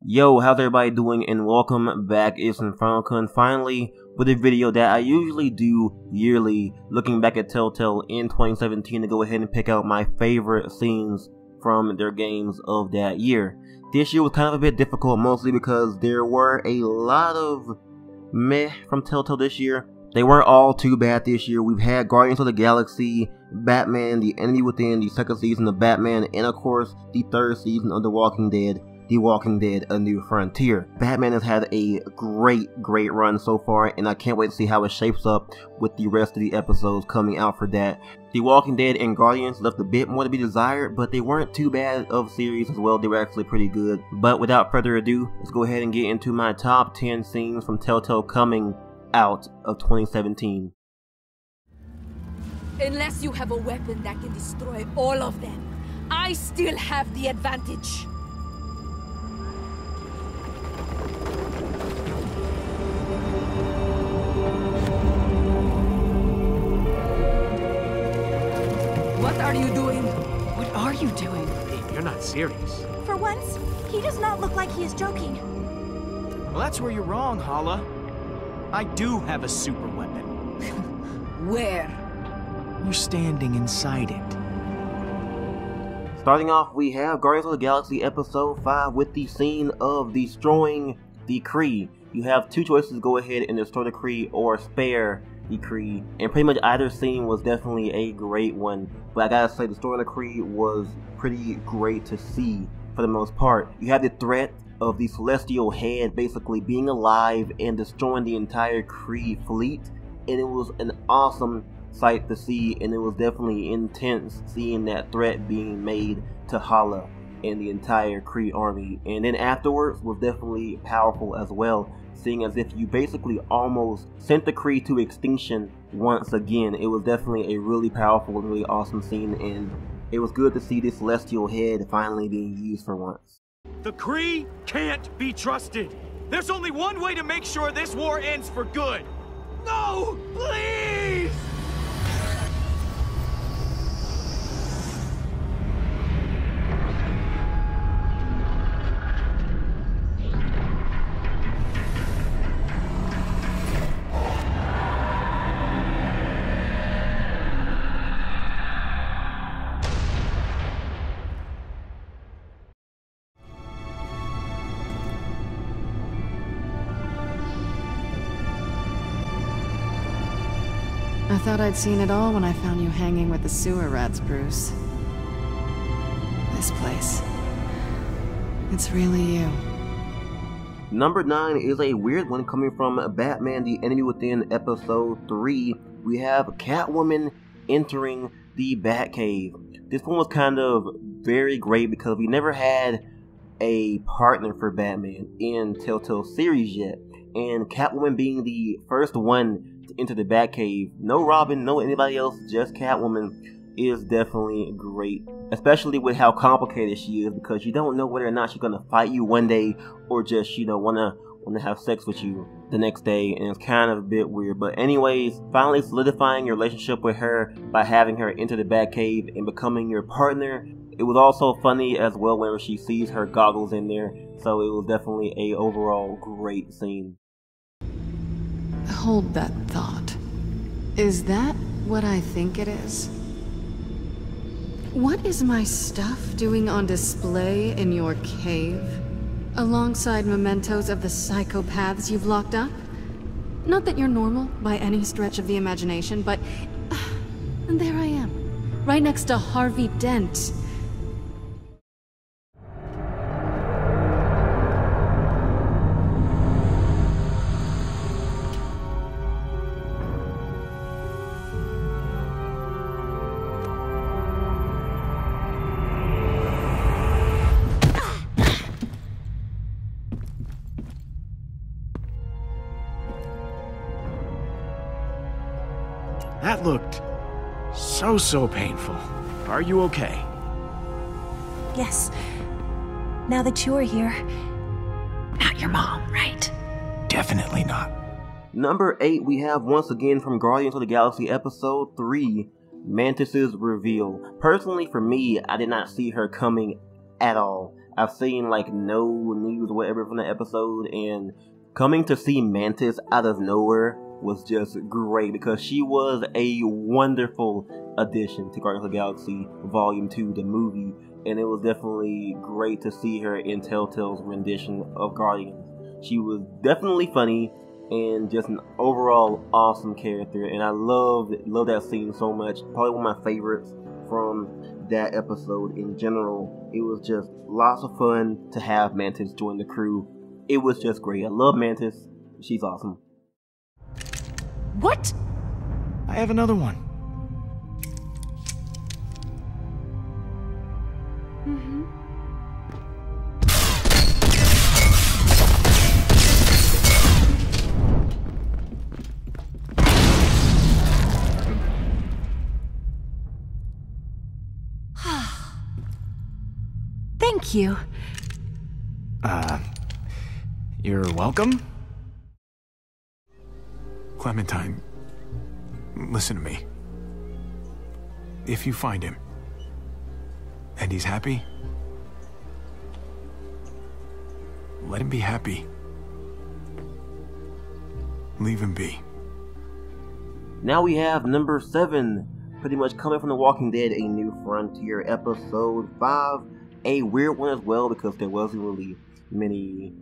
Yo, how's everybody doing, and welcome back. It's InfernoKun finally with a video that I usually do yearly, looking back at Telltale in 2017 to go ahead and pick out my favorite scenes from their games of that year. This year was kind of a bit difficult, mostly because there were a lot of meh from Telltale this year. They weren't all too bad this year. We've had Guardians of the Galaxy, Batman, The Enemy Within, the second season of Batman, and of course the third season of The Walking Dead, A New Frontier. Batman has had a great run so far, and I can't wait to see how it shapes up with the rest of the episodes coming out for that. The Walking Dead and Guardians left a bit more to be desired, but they weren't too bad of series as well. They were actually pretty good. But without further ado, let's go ahead and get into my top 10 scenes from Telltale coming out of 2017. Unless you have a weapon that can destroy all of them, I still have the advantage. What are you doing? What are you doing? Hey, you're not serious. For once, he does not look like he is joking. Well, that's where you're wrong, Hala. I do have a super weapon. Where? You're standing inside it. Starting off, we have Guardians of the Galaxy Episode 5 with the scene of destroying the Kree. You have two choices to go ahead and destroy the Kree or spare the Kree, and pretty much either scene was definitely a great one. But I gotta say, destroying the Kree was pretty great to see for the most part. You have the threat of the Celestial Head basically being alive and destroying the entire Kree fleet, and it was an awesome sight to see, and it was definitely intense seeing that threat being made to Hala and the entire Kree army. And then afterwards was definitely powerful as well, seeing as if you basically almost sent the Kree to extinction once again. It was definitely a really powerful and really awesome scene, and it was good to see this Celestial Head finally being used for once. The Kree can't be trusted. There's only one way to make sure this war ends for good. No, please! I thought I'd seen it all when I found you hanging with the sewer rats, Bruce. This place. It's really you. Number 9 is a weird one coming from Batman The Enemy Within Episode 3. We have Catwoman entering the Batcave. This one was kind of very great because we never had a partner for Batman in Telltale series yet. And Catwoman being the first one to enter the Batcave, no Robin, no anybody else, just Catwoman, is definitely great. Especially with how complicated she is, because you don't know whether or not she's gonna fight you one day or just, wanna have sex with you the next day, and it's kind of a bit weird. But anyways, finally solidifying your relationship with her by having her enter the Batcave and becoming your partner. It was also funny as well whenever she sees her goggles in there, so it was definitely a overall great scene. Hold that thought. Is that what I think it is? What is my stuff doing on display in your cave? Alongside mementos of the psychopaths you've locked up? Not that you're normal by any stretch of the imagination, but there I am, right next to Harvey Dent. That looked so painful. Are you okay? Yes. Now that you are here. Not your mom, right? Definitely not. Number 8, we have once again from Guardians of the Galaxy Episode 3, Mantis's reveal. Personally, for me, I did not see her coming at all. I've seen like no news or whatever from the episode, and coming to see Mantis out of nowhere was just great because she was a wonderful addition to Guardians of the Galaxy Volume 2, the movie, and it was definitely great to see her in Telltale's rendition of Guardians. She was definitely funny and just an overall awesome character, and I love that scene so much. Probably one of my favorites from that episode in general. It was just lots of fun to have Mantis join the crew. It was just great. I love Mantis. She's awesome. What? I have another one. Thank you. You're welcome? Clementine, listen to me. If you find him, and he's happy, let him be happy. Leave him be. Now we have number 7, pretty much coming from The Walking Dead, A New Frontier, episode 5. A weird one as well because there wasn't really many,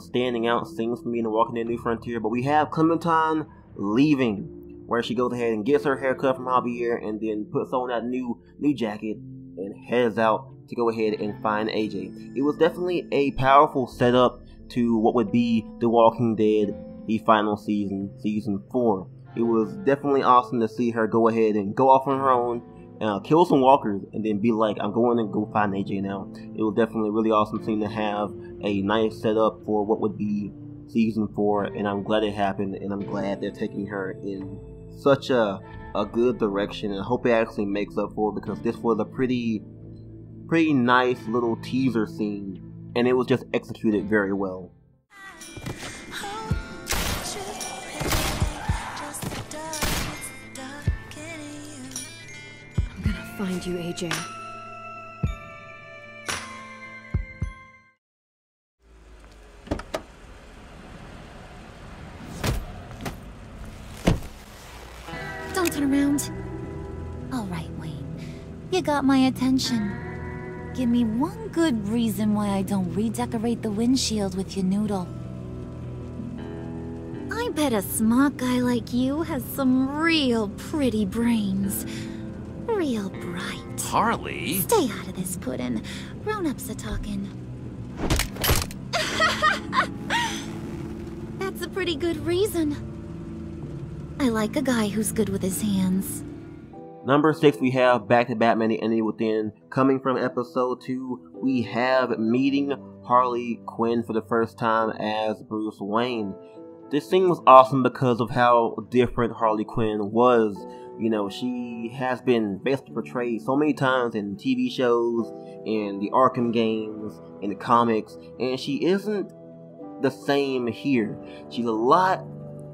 standing out scenes for me in The Walking Dead New Frontier. But we have Clementine leaving, where she goes ahead and gets her haircut from Javier and then puts on that new jacket and heads out to go ahead and find AJ. It was definitely a powerful setup to what would be The Walking Dead, the final season, season 4. It was definitely awesome to see her go ahead and go off on her own, kill some walkers, and then be like, I'm going to go find AJ now. It was definitely really awesome scene to have a nice setup for what would be season 4, and I'm glad it happened, and I'm glad they're taking her in such a good direction, and I hope it actually makes up for it because this was a pretty nice little teaser scene, and it was just executed very well. Find you, AJ. Don't turn around. All right, Wayne. You got my attention. Give me one good reason why I don't redecorate the windshield with your noodle. I bet a smart guy like you has some real pretty brains. Real bright. Harley? Stay out of this, Puddin'. Grown-ups are talking. That's a pretty good reason. I like a guy who's good with his hands. Number 6, we have Back to Batman: The Entity Within. Coming from episode 2, we have meeting Harley Quinn for the first time as Bruce Wayne. This scene was awesome because of how different Harley Quinn was. She has been basically portrayed so many times in TV shows, in the Arkham games, in the comics, and she isn't the same here. She's a lot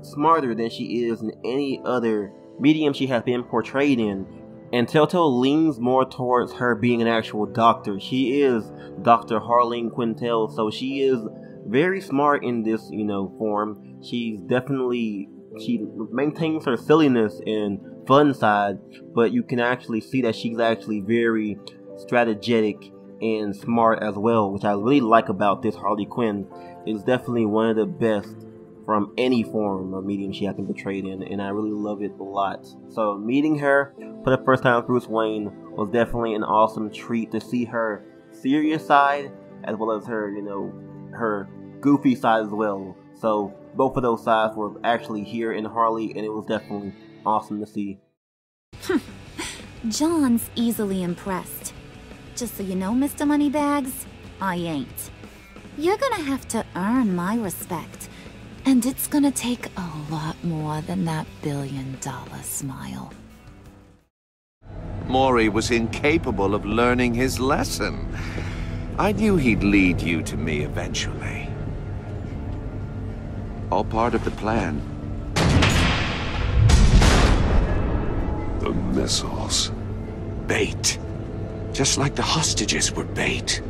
smarter than she is in any other medium she has been portrayed in, and Telltale leans more towards her being an actual doctor. She is Dr. Harleen Quintel, so she is very smart in this, form. She maintains her silliness and fun side, but you can actually see that she's actually very strategic and smart as well, which I really like about this Harley Quinn. It's definitely one of the best from any form of medium she has been portrayed in, and I really love it a lot. So meeting her for the first time with Bruce Wayne was definitely an awesome treat to see her serious side as well as her, her goofy side as well. So both of those sides were actually here in Harley, and it was definitely awesome to see. John's easily impressed. Just so you know, Mr. Moneybags, I ain't. You're gonna have to earn my respect. And it's gonna take a lot more than that billion-dollar smile. Maury was incapable of learning his lesson. I knew he'd lead you to me eventually. All part of the plan. The missiles. Bait. Just like the hostages were bait.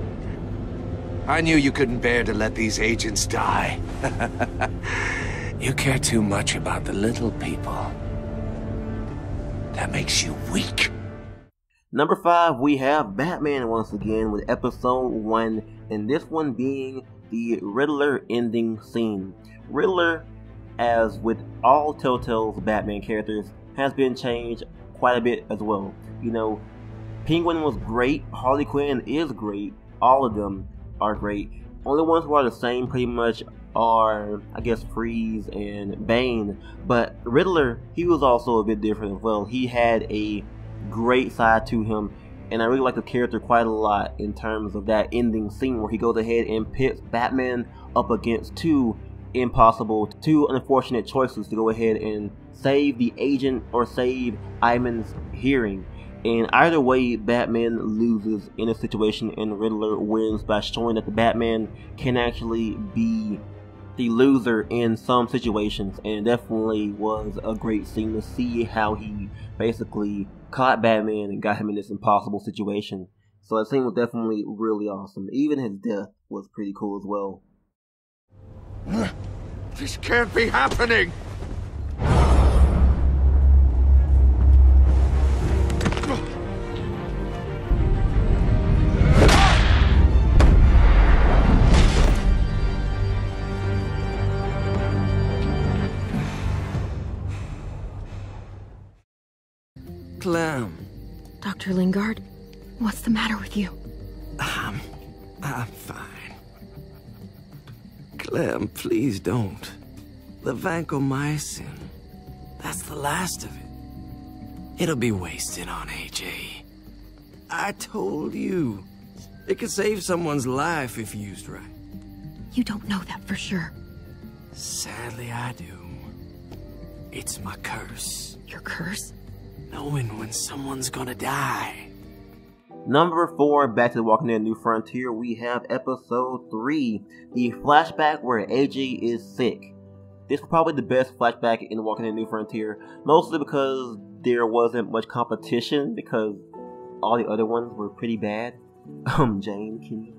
I knew you couldn't bear to let these agents die. You care too much about the little people. That makes you weak. Number 5, we have Batman once again with episode 1, and this one being the Riddler ending scene. Riddler, as with all Telltale's Batman characters, has been changed quite a bit as well. You know, Penguin was great, Harley Quinn is great, all of them are great. Only ones who are the same pretty much are, I guess, Freeze and Bane, but Riddler, he was also a bit different as well. He had a great side to him, and I really like the character quite a lot in terms of that ending scene where he goes ahead and pits Batman up against two unfortunate choices to go ahead and save the agent or save Iman's hearing. And either way, Batman loses in a situation and Riddler wins by showing that the Batman can actually be the loser in some situations. And it definitely was a great scene to see how he basically caught Batman and got him in this impossible situation. So that scene was definitely really awesome. Even his death was pretty cool as well. This can't be happening! Clem. Dr. Lingard, what's the matter with you? I'm fine. Clem, please don't. The vancomycin, that's the last of it. It'll be wasted on AJ. I told you, it could save someone's life if used right. You don't know that for sure. Sadly, I do. It's my curse. Your curse? Knowing when someone's gonna die. Number 4, back to The Walking Dead New Frontier, we have episode 3, the flashback where AJ is sick. This was probably the best flashback in The Walking Dead New Frontier, mostly because there wasn't much competition, because all the other ones were pretty bad. Jane, Kenny,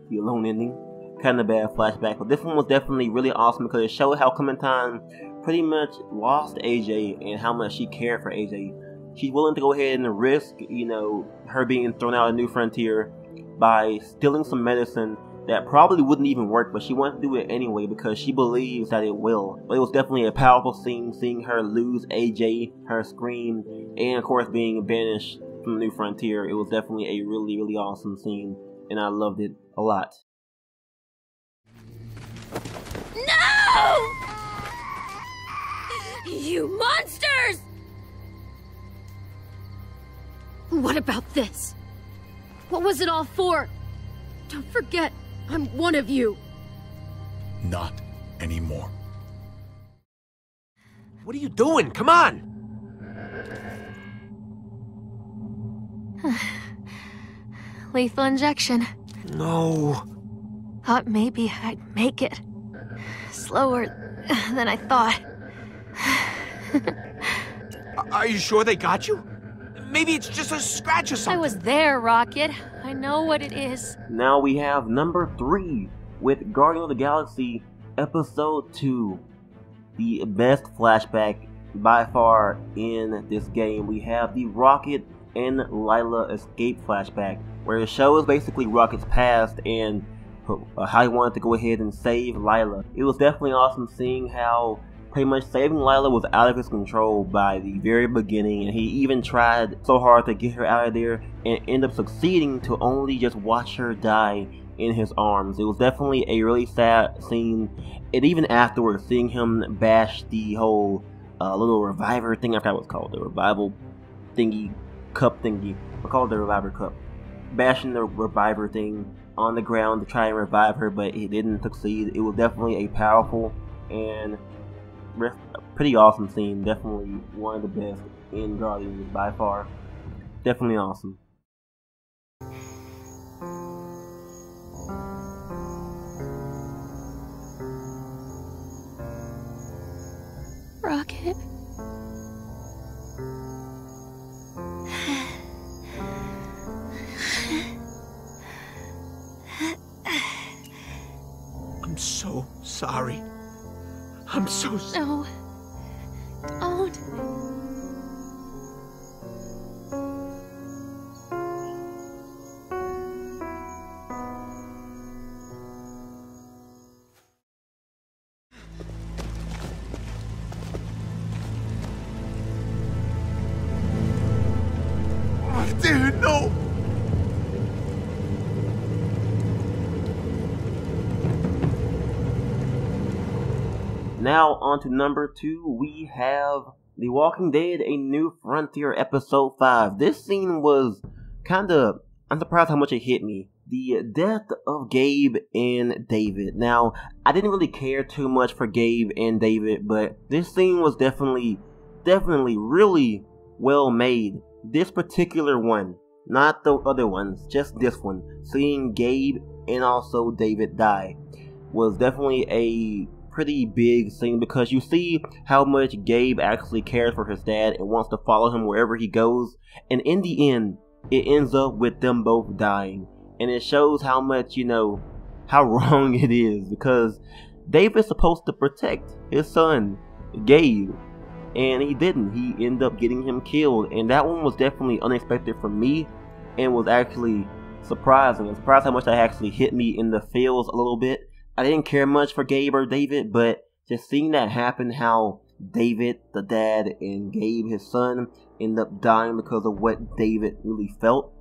the alone ending, kind of bad flashback, but this one was definitely really awesome because it showed how Clementine pretty much lost AJ and how much she cared for AJ. She's willing to go ahead and risk, you know, her being thrown out of New Frontier by stealing some medicine that probably wouldn't even work, but she wants to do it anyway because she believes that it will. But it was definitely a powerful scene, seeing her lose AJ, her scream, and of course being banished from New Frontier. It was definitely a really, really awesome scene, and I loved it a lot. No! You monsters! What about this? What was it all for? Don't forget, I'm one of you. Not anymore. What are you doing? Come on! Lethal injection. No. Thought maybe I'd make it. Slower than I thought. Are you sure they got you? Maybe it's just a scratch or something. I was there, Rocket. I know what it is. Now we have number 3 with Guardians of the Galaxy Episode 2. The best flashback by far in this game. We have the Rocket and Lila escape flashback, where it shows basically Rocket's past and how he wanted to go ahead and save Lila. It was definitely awesome seeing how pretty much saving Lila was out of his control by the very beginning, and he even tried so hard to get her out of there and end up succeeding to only just watch her die in his arms. It was definitely a really sad scene, and even afterwards, seeing him bash the whole little reviver thing, I forgot what it's called, the revival thingy, cup thingy, I call it the reviver cup, bashing the reviver thing on the ground to try and revive her, but he didn't succeed. It was definitely a powerful and pretty awesome scene. Definitely one of the best in Guardians by far. Definitely awesome. Rocket. sorry. I'm so sorry. No. Don't. Dude, no! Now on to number 2, we have The Walking Dead: A New Frontier Episode 5. This scene was kinda, I'm surprised how much it hit me. The death of Gabe and David. Now, I didn't really care too much for Gabe and David, but this scene was definitely really well made. This particular one, not the other ones, just this one, seeing Gabe and also David die, was definitely a pretty big scene because you see how much Gabe actually cares for his dad and wants to follow him wherever he goes, and in the end, it ends up with them both dying. And it shows how much, how wrong it is, because David's supposed to protect his son, Gabe, and he didn't. He ended up getting him killed, and that one was definitely unexpected for me and was actually surprising. I'm surprised how much that actually hit me in the feels a little bit. I didn't care much for Gabe or David, but just seeing that happen, how David, the dad, and Gabe, his son, ended up dying because of what David really felt,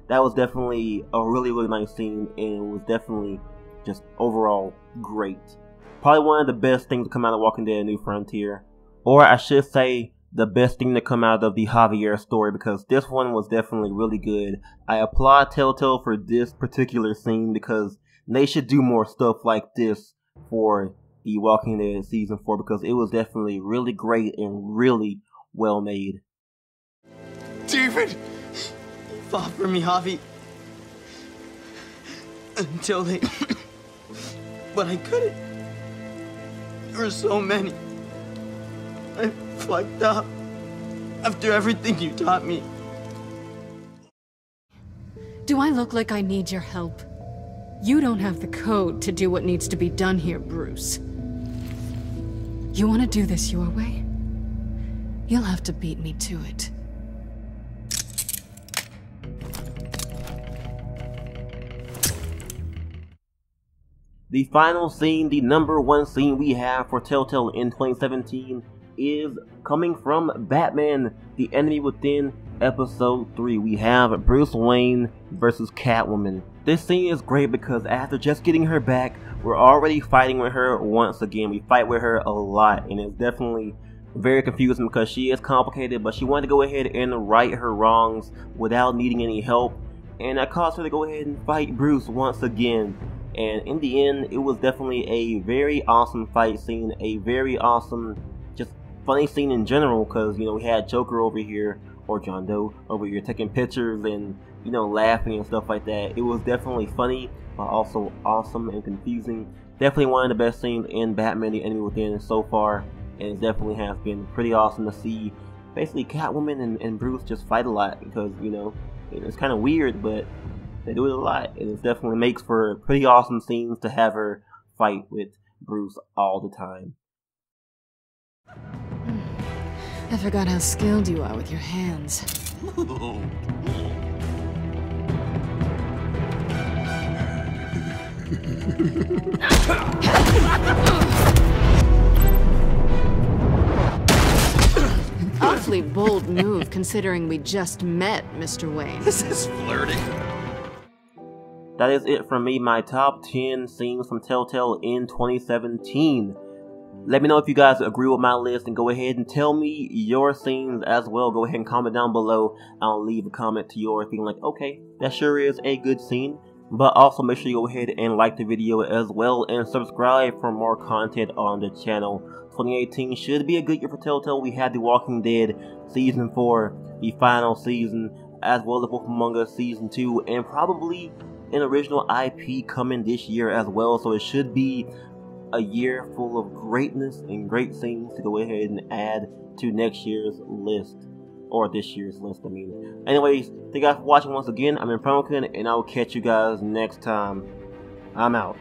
that was definitely a really nice scene, and it was definitely just overall great. Probably one of the best things to come out of Walking Dead: A New Frontier. Or I should say, the best thing to come out of the Javier story, because this one was definitely really good. I applaud Telltale for this particular scene, because they should do more stuff like this for the Walking Dead Season 4, because it was definitely really great and really well made. David! You fought for me, Javi. Until they... But I couldn't. There were so many. I fucked up. After everything you taught me. Do I look like I need your help? You don't have the code to do what needs to be done here, Bruce. You want to do this your way? You'll have to beat me to it. The final scene, the number 1 scene we have for Telltale in 2017, is coming from Batman: The Enemy Within, Episode 3. We have Bruce Wayne versus Catwoman. This scene is great because after just getting her back, we're already fighting with her once again. We fight with her a lot, and it's definitely very confusing because she is complicated, but she wanted to go ahead and right her wrongs without needing any help, and that caused her to go ahead and fight Bruce once again. And in the end, it was definitely a very awesome fight scene, a very awesome, just funny scene in general, because, we had Joker over here, or John Doe over here, taking pictures and, laughing and stuff like that. It was definitely funny, but also awesome and confusing. Definitely one of the best scenes in Batman: The Enemy Within so far, and it definitely has been pretty awesome to see basically Catwoman and Bruce just fight a lot, because, it's kind of weird, but they do it a lot, and it definitely makes for pretty awesome scenes to have her fight with Bruce all the time. I forgot how skilled you are with your hands. Awfully bold move, considering we just met, Mr. Wayne. This is flirting. That is it from me, my top 10 scenes from Telltale in 2017. Let me know if you guys agree with my list, and go ahead and tell me your scenes as well. Go ahead and comment down below. I'll leave a comment to yours being like, okay, that sure is a good scene. But also make sure you go ahead and like the video as well, and subscribe for more content on the channel. 2018 should be a good year for Telltale. We had The Walking Dead Season 4, the final season, as well as Wolf Among Us Season 2, and probably an original IP coming this year as well. So it should be a year full of greatness and great things to go ahead and add to next year's list. Or this year's list, I mean. Anyways, thank you guys for watching once again. I'm InfernoKun, and I'll catch you guys next time. I'm out.